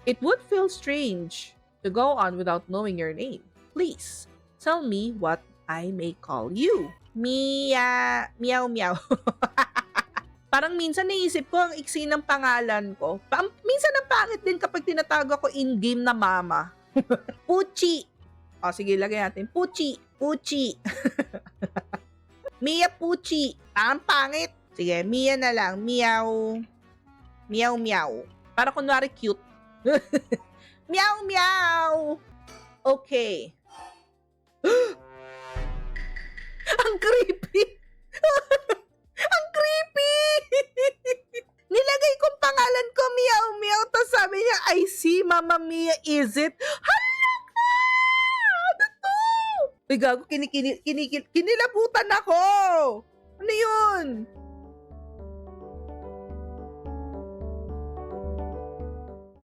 It would feel strange to go on without knowing your name. Please, tell me what I may call you. Mia, meow meow. Parang minsan naisip ko ang iksi ng pangalan ko. Minsan ang pangit din kapag tinatago ko in-game na mama. Puchi. O sige, lagay natin. Puchi. Puchi. Mia Puchi. Ang pangit. Sige, Mia na lang. Meow. Meow meow. Para kunwari cute. Meow meow. Okay. Ang creepy. Ang creepy. Nilagay kong pangalan ko meow meow. Tapos sabi niya, I see Mama Mia, is it? Hala ka! Ano to? Uy, gago, kinilabutan ako. Ano yun?